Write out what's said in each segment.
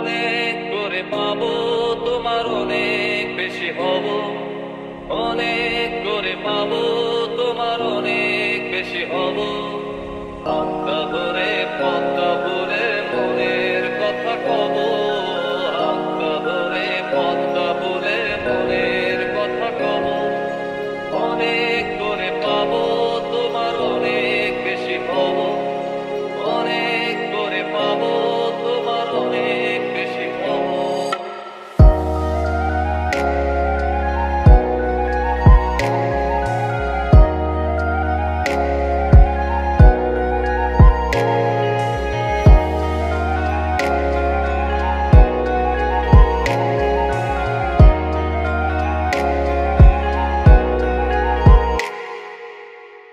অনেক করে পাবো তোমার অনেক বেশি হব, অনেক করে পাবো তোমার অনেক বেশি হব। আত্মা ধরে পদ্মা ভুলে মনের কথা কব, আত্মা ধরে পদ্মা ভুলে মনের কথা কব। অনেক করে পাবো তোমার অনেক বেশি হব, অনেক করে পাবো তোমার অনেক বেশি হব।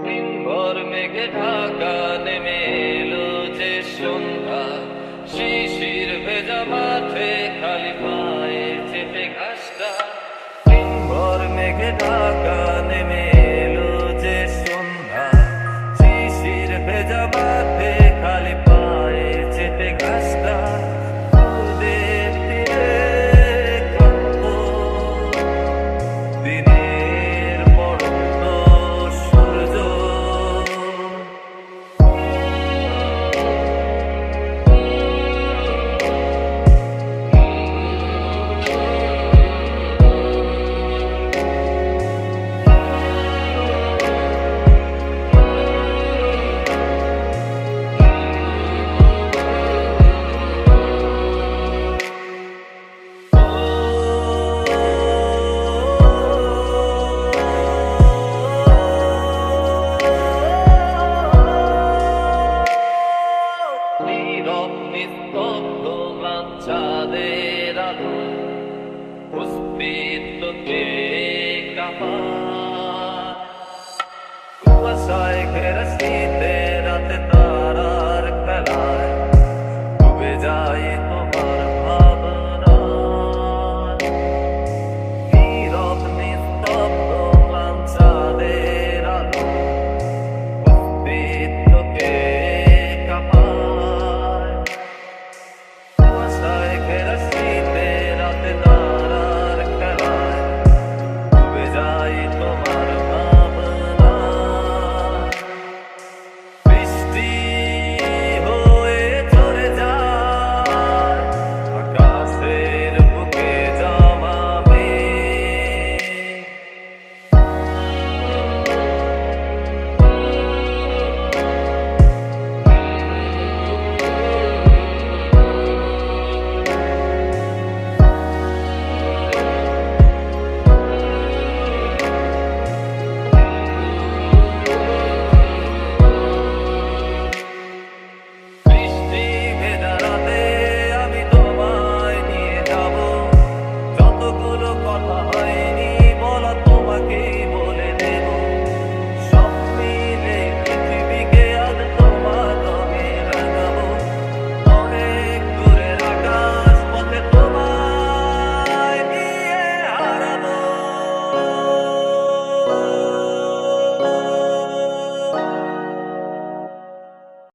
দিনভর মেঘে ঢাকা নেমে এলো যে সন্ধ্যা, শিশির ভেজা মাঠে খালি পায়ে চেপে ঘাসটা। দিনভর মেঘে ঢাকা নেমে এলো যে সন্ধ্যা, শিশির ভেজা মাঠে খালি পায়ে চেপে ঘাসটা। নদের তীরে ক্লান্ত দিনের পড়ন্ত সূর্য, নীরব নিস্তব্ধ চাঁদের আলো অস্তিত্বকে কাঁপায়। কুয়াশায়